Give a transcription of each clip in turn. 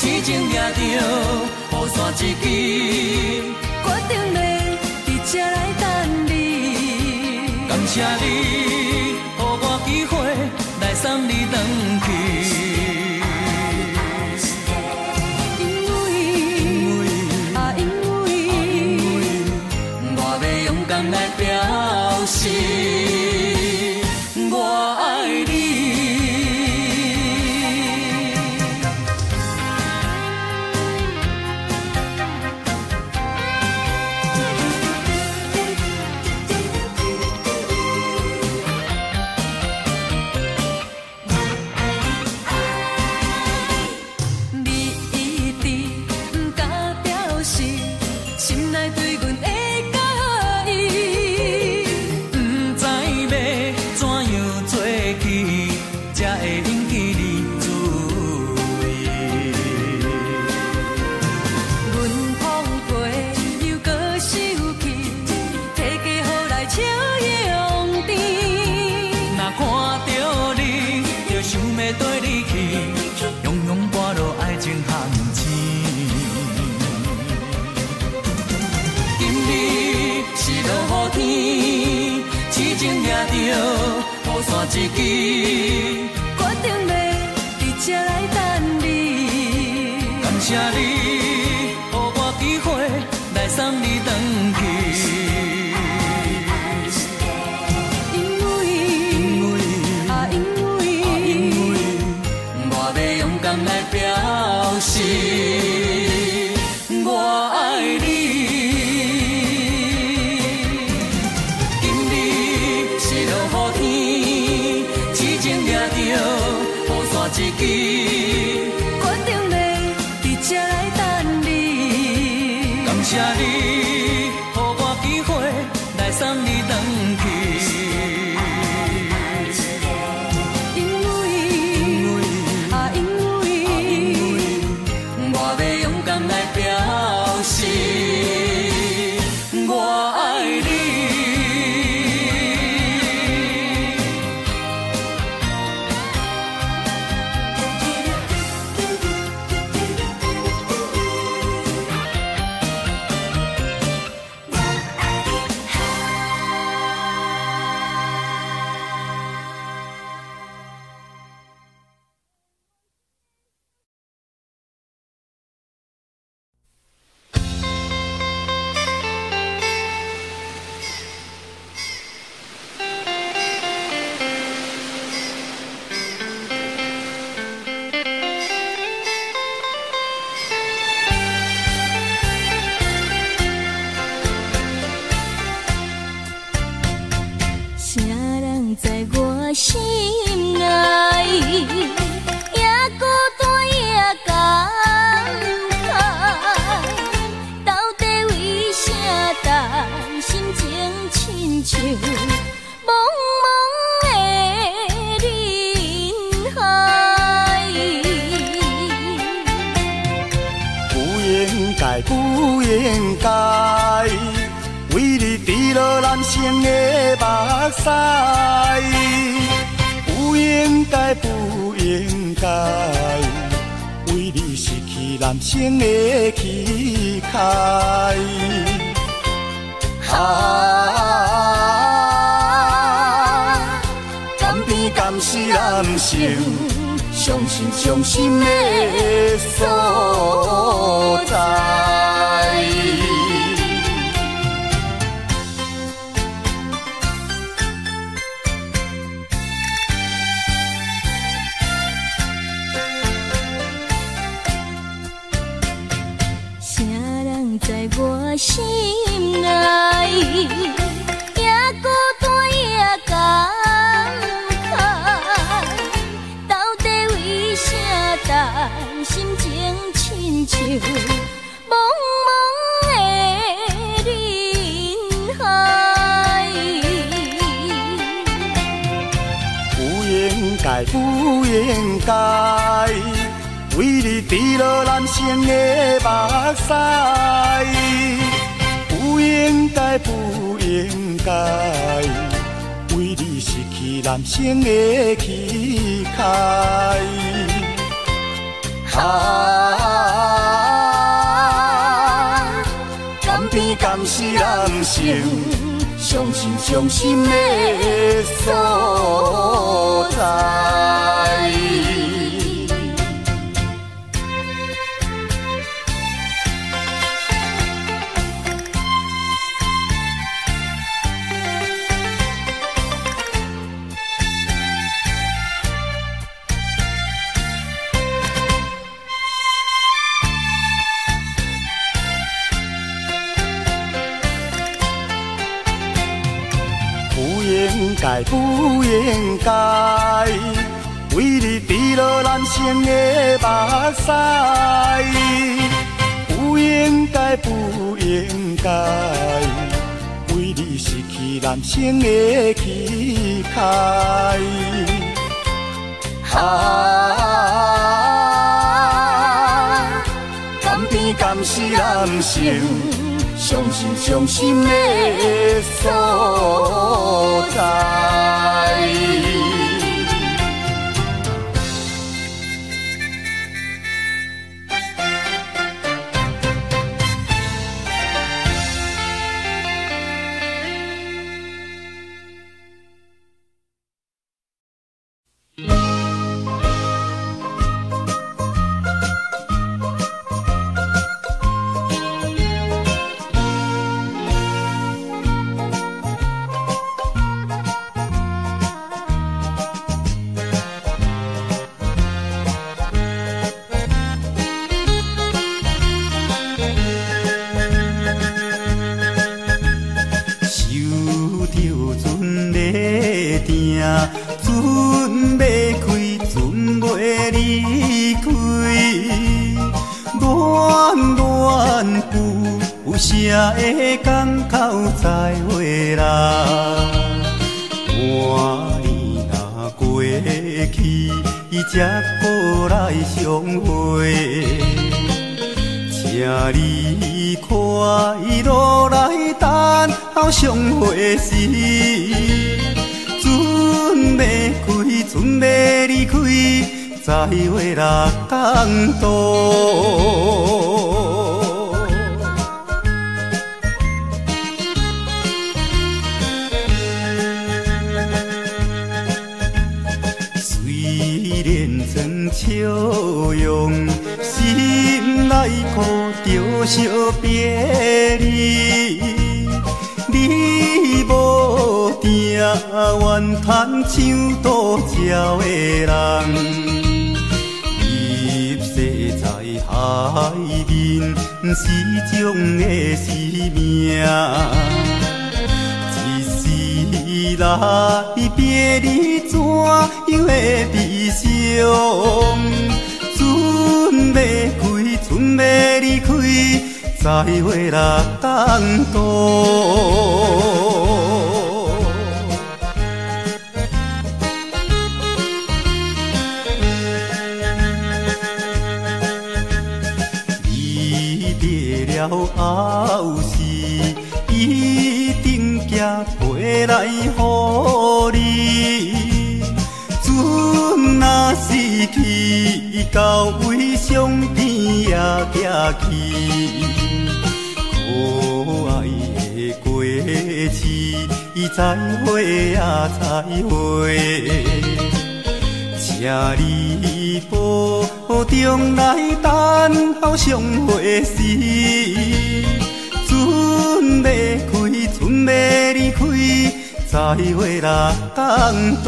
痴情掠着雨伞一支，决定要伫这来等你。感谢你，予我机会来送你回去。来表示我爱你。你一直不敢表示，心内对阮的。雨伞一支，决定要伫这来等你。感谢你，予我机会来送你回去。因为我要勇敢来表示我爱你。一支，决定要伫这来等你。感谢你，予我机会来送你回去。因为我要勇敢来表示我爱你。心内也孤单也感慨，到底为啥担心情亲像茫茫的人海？不应该，不应该，为你滴落男生的目屎。不应该，不应该，为你失去男生的气概。甘甜甘是男生伤心伤心的所在。我心内也孤单也感慨，到底为啥担心情亲像茫茫的人海？不应该，不应该，为你滴落男生的目屎。不应该，不应该，为你失去男生的气概。是人生伤心的所在。不应该为你滴落人生的目屎，不应该为你失去人生的期待。甘甜甘是人生伤心的所在。船要开，船袂离开，暖暖有谁会港口再会啦？换年若过去，才过来相会。请你快乐来等候相会时。船要开，船要离开，再会六港渡。虽然装笑容，心内苦着惜别离。你无定愿叹像渡桥的人，入世在海面是种的使命。一时来别离，怎样会悲伤？船要开，船要离开，再会六港渡。了后事，一定寄回来予你。船若失去，到位上边也行去。可爱的过去，再会也再会。请你保重来等候相会时，船要开，船要离开，再会六港渡。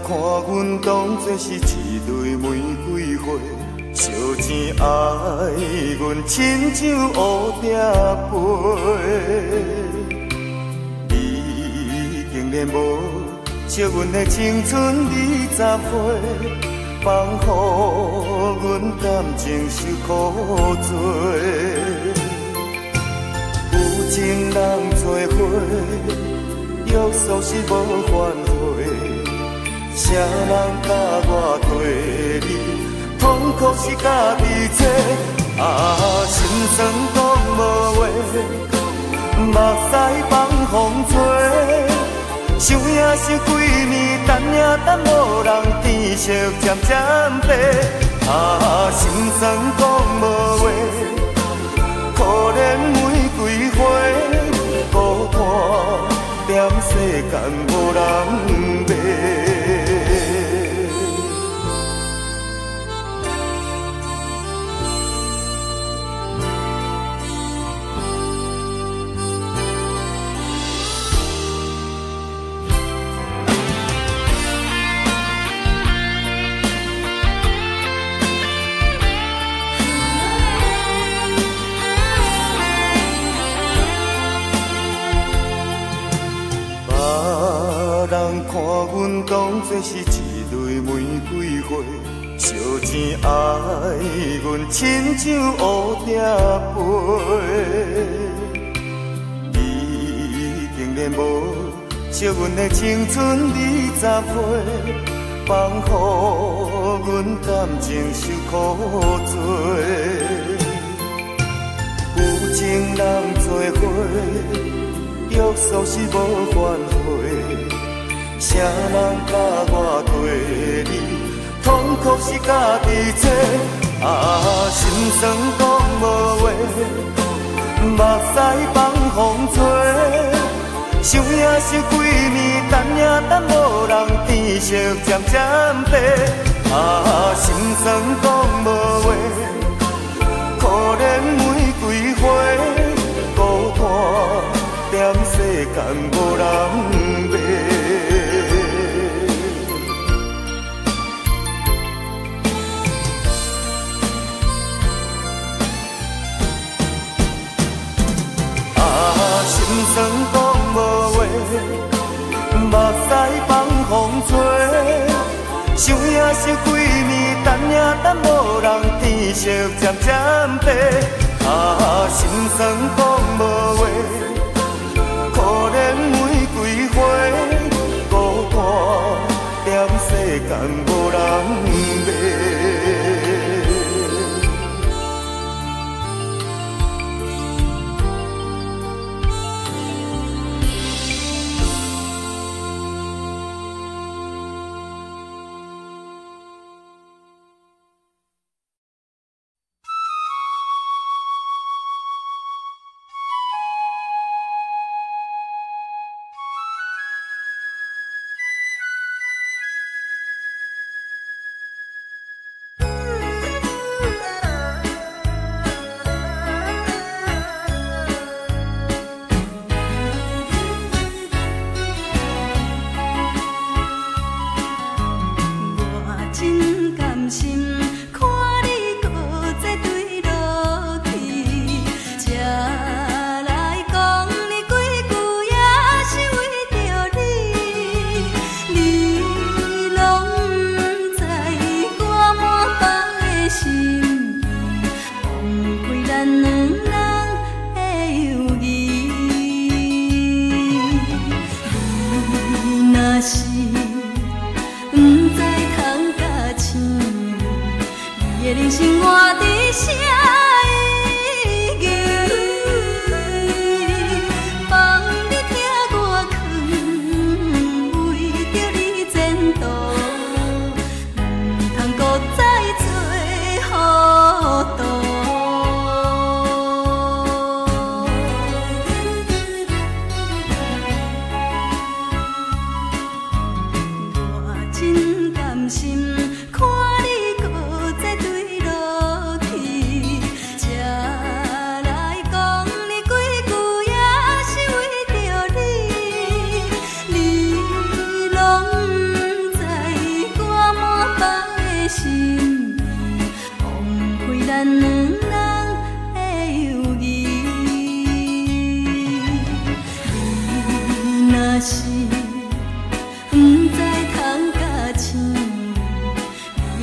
看阮当作是一蕊玫瑰花，烧钱爱阮亲像乌蝶飞，你竟然无惜阮的青春20岁，放予阮感情受苦罪。有情人做伙，约束是无反悔，啥人甲我对你？痛苦是家己找，心酸讲无话，目屎放风吹。想也想几年，等也等无人，天色渐渐白。心酸讲无话，可怜玫瑰花，孤单踮世间无人陪。看阮当作是一蕊玫瑰花，烧钱爱阮亲像乌蝶飞。你竟然无惜阮的青春20岁，放予阮感情受苦罪。有情人做伙，约束是无反悔。啥人甲我对你？痛苦是家己找。心酸讲无话，目屎放风吹。想也想几年，等也等无人，天色渐渐白。心酸讲无话，可怜玫瑰花，孤单踮世间无人陪。心酸讲无话，目屎放风吹。想也想几年，等也等无人，天色渐渐白。心酸讲无话，可怜玫瑰花，孤单踮世间无人陪。真甘心看你搁再对落去。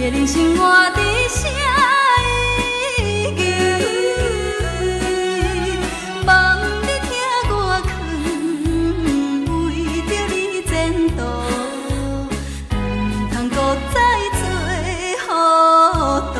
的人生活伫啥意义？望你听我劝，为着你前途，唔通搁再做糊涂。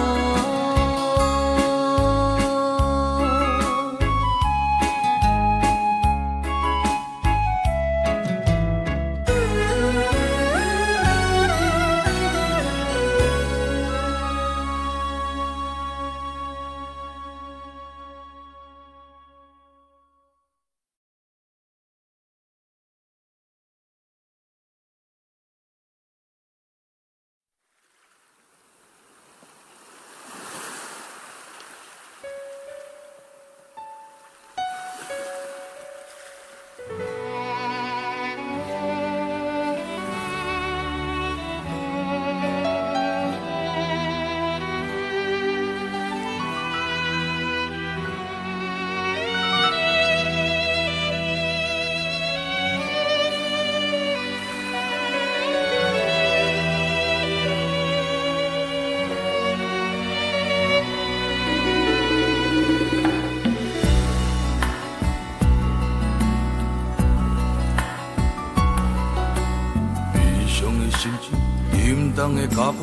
人的脚步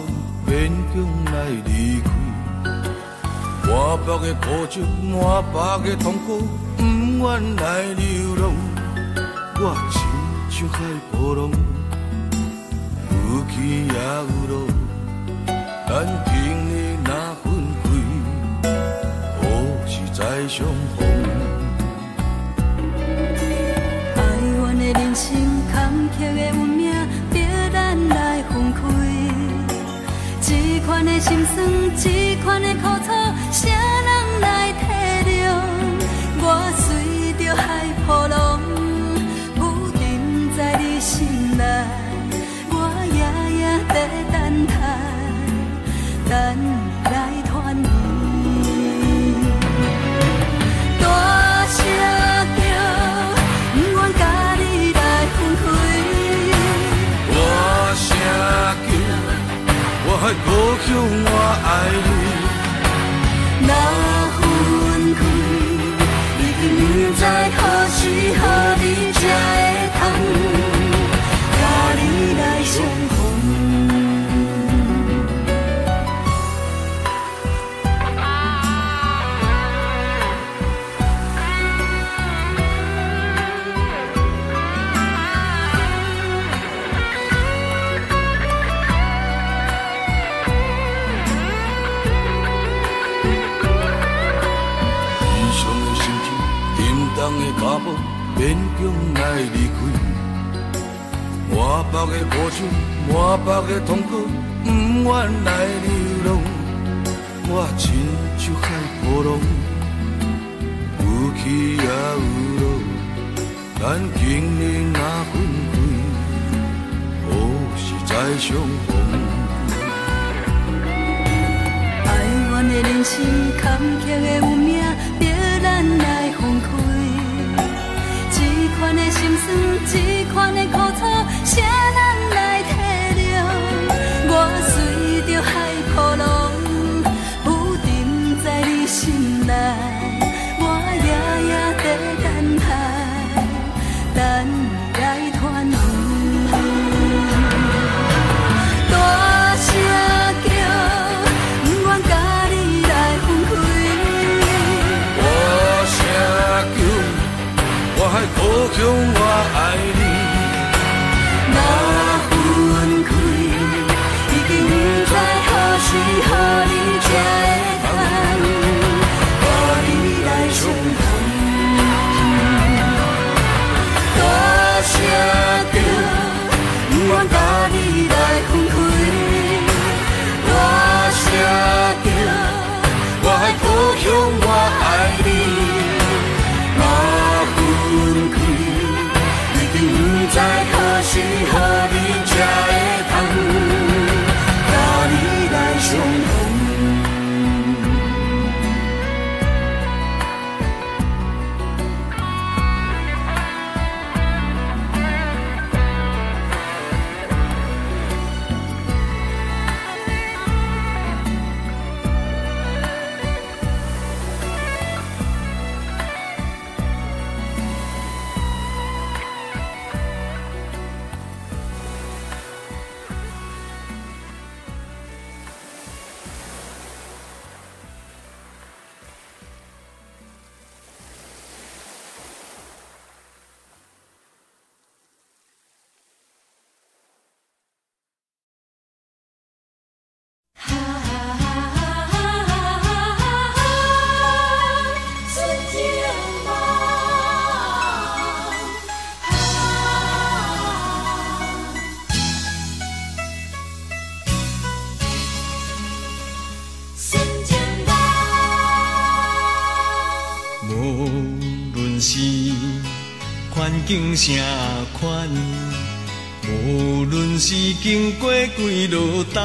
勉强来离开，满腹的苦酒，满腹的痛苦，不愿来流浪。我亲像海波浪，有起也有落，咱今日若分开，何时再相逢？哀怨的人生，坎坷的运命，逼咱来分开。这款的心酸，这款的苦楚，谁人来体谅？我随着海波浪，浮沉在你心内，我夜夜在等待，等来团圆。大声叫，不愿甲你来分开。大声叫。我还故乡，我爱你。若分开，已经不知何时何日才会通，甲你来相逢。的脚步勉强来离开，满腹的苦酒，满腹的痛苦，不愿来流浪。我亲像海波浪，有起也有落，咱今日若分开，何时再相逢？哀怨的人生，坎坷的运命，逼咱来分开。这款的心酸，这款的苦楚，谁人来体谅？我随着海波浪，浮沉在你心内，我夜夜在等待，等来团圆。大声叫，不愿甲你来分开。大声叫。我还故乡，我爱你。若分开，已经不知何时何日才会通，甲你来相逢。大声叫，不愿甲你来分开。大声叫，我还故乡，我爱你。分开，已经境啥款，无论是经过几落冬，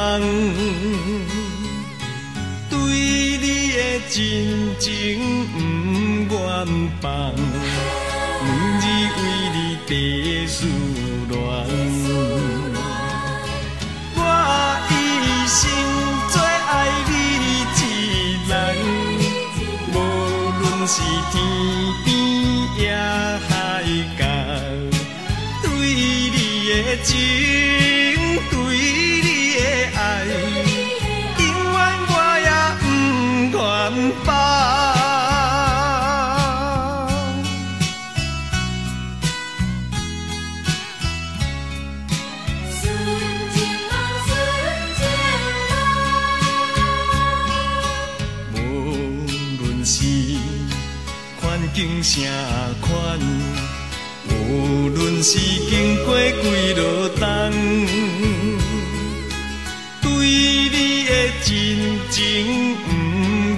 对你的真情不愿放，每日为你地思恋。我一生最爱你一人，无论是天边也海角，对你的情，对你的爱，永远我也不愿放。境啥款，无论是经过几落冬，对你的真情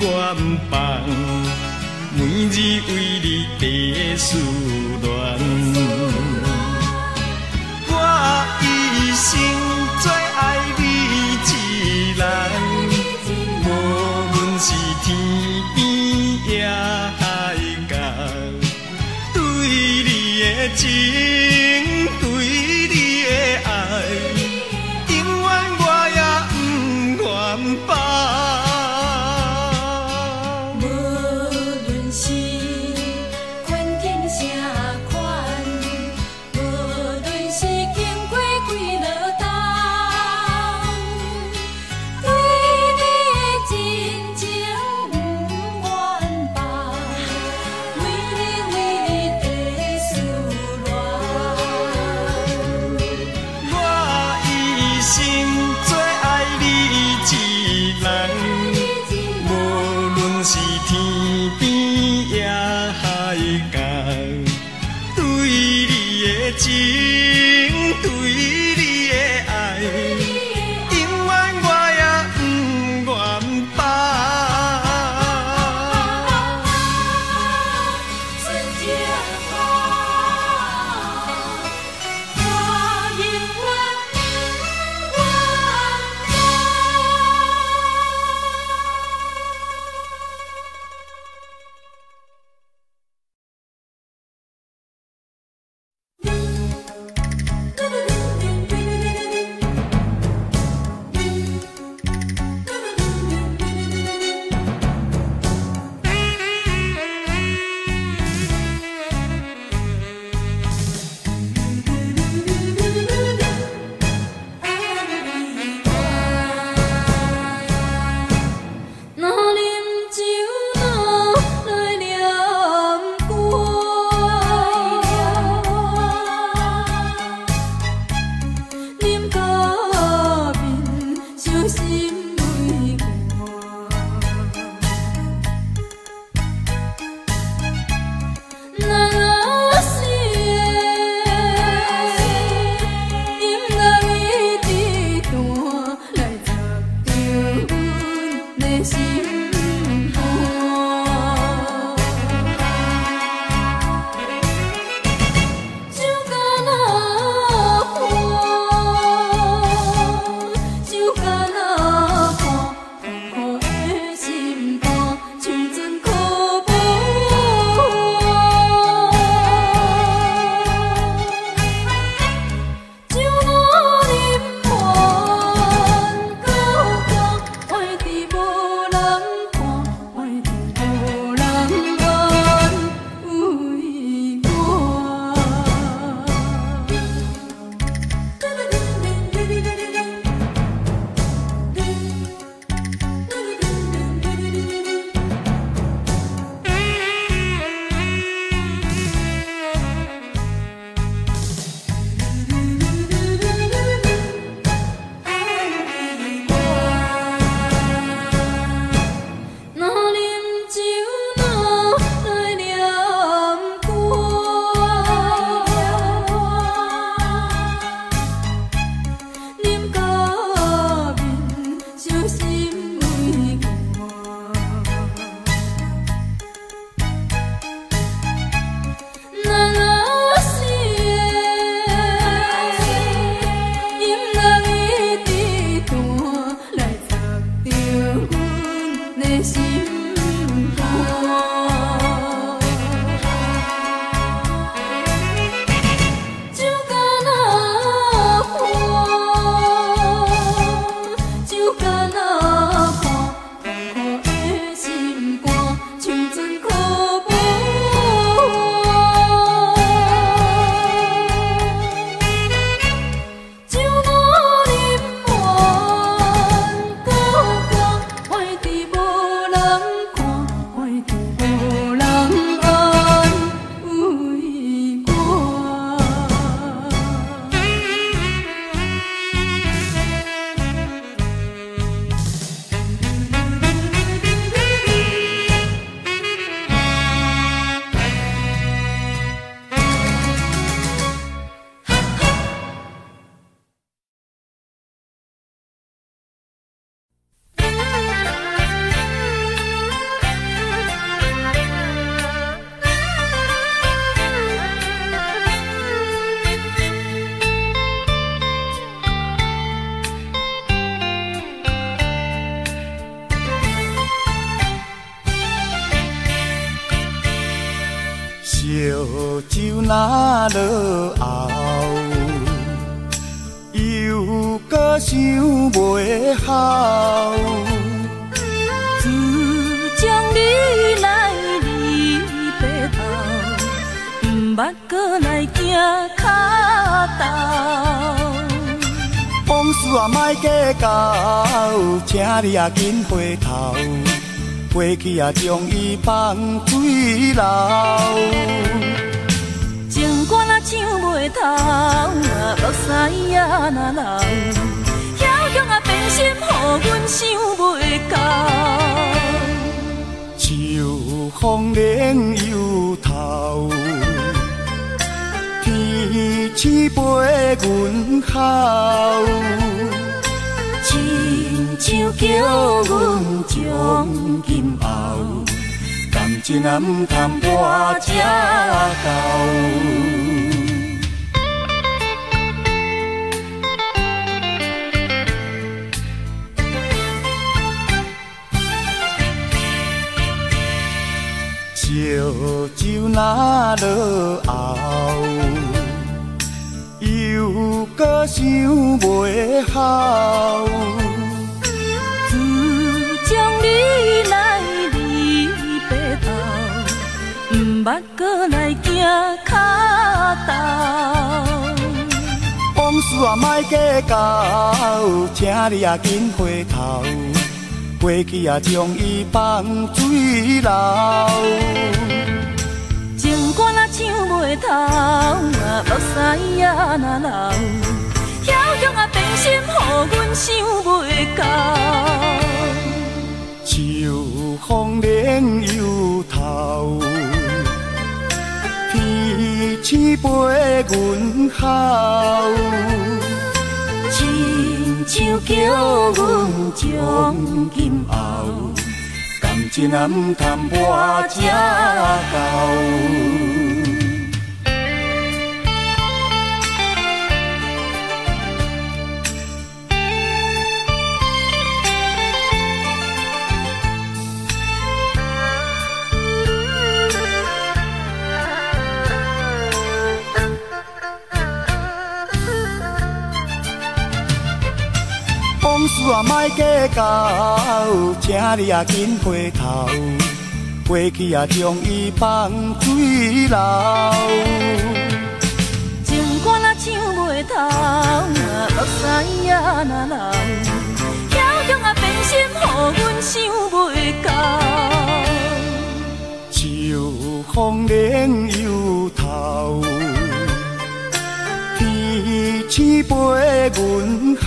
不愿放，每日为你地思恋。我一生最爱你一人，无论是天边也海角，对你的情，对你的爱，永远我也不愿放。无论是环境啥若落后，又搁想袂好。自从你来离白头，毋捌搁来行脚头。往事啊，莫计较，请你啊紧回头，过去啊将伊放水流。情歌若唱袂透，目屎也若流，遐强啊变心，予阮想袂到。秋风冷又透，天星陪阮哭，亲像叫阮将今后，感情啊毋通跋这厚。烧酒若落后，又搁想袂好。自从你来离白头，毋捌搁来行脚头。往事啊莫计较，请你啊紧回头，过去啊将伊放水流。情歌若唱袂透，目屎也若流，遐强啊变心，予阮想袂到。秋风冷又透，天星陪阮哭，亲像叫阮将今后，感情啊毋通跋这厚。往事啊莫计较，请你啊紧回头，过去啊将伊放水流。情歌若唱袂透，目屎也若流，遐强啊变心，予阮想袂到。秋风冷又透，天星陪阮哭，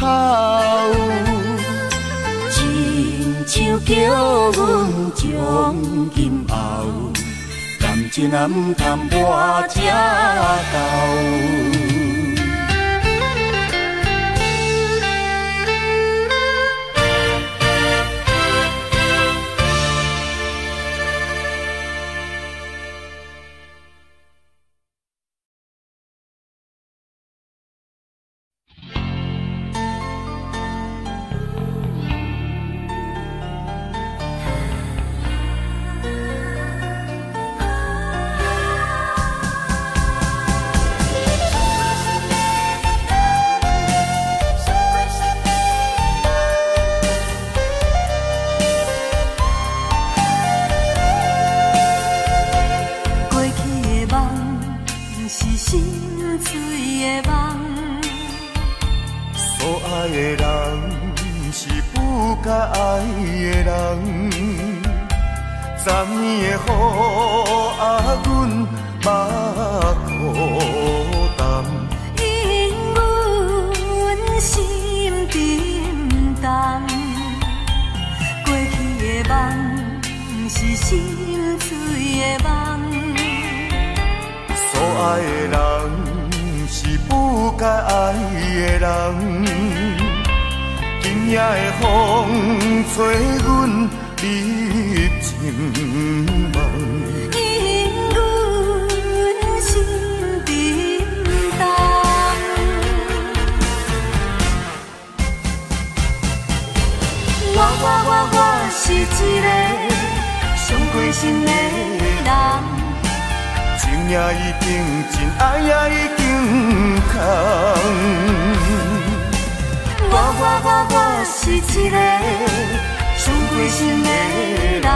亲像叫阮将今后，感情啊毋通跋这厚。是一个上过心的人，情也已经真，爱也已经空。我是一个伤过心的人，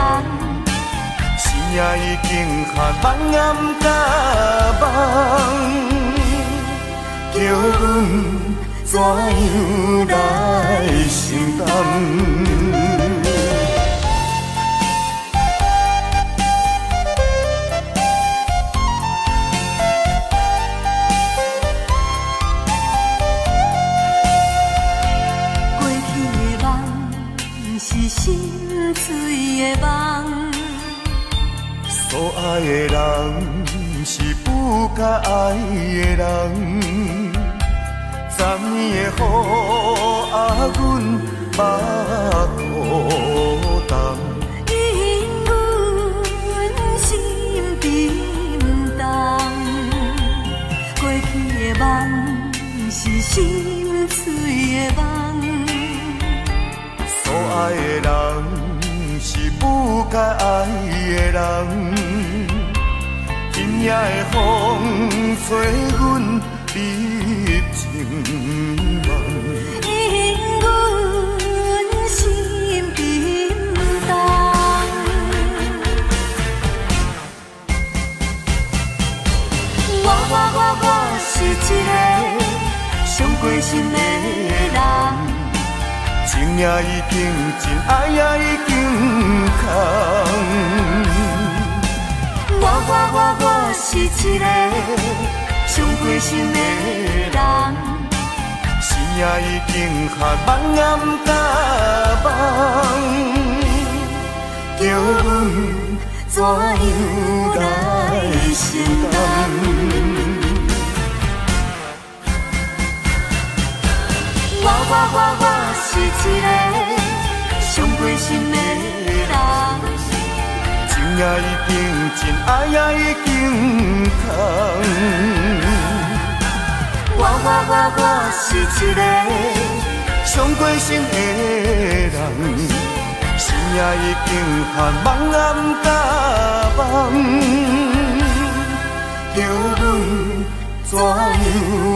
心也已经下梦魇甲梦，叫阮怎样来承担？心碎的梦，所爱的人是不该爱的人。昨年的雨啊，阮目孤单，因阮心冰冻。过去的梦是心碎的梦。所爱的人是不该爱的人，今夜的风吹阮离情梦，因阮心冰冻。我是一个伤过心的人。情也已经真，爱也已经空。我是一个伤过心的人，心也已经下梦魇甲梦，叫阮怎样来承担？我是一个伤过心的人，情也已经真，爱也已经空。我是一个伤过心的人，心也已经下梦魇甲梦，叫阮怎样？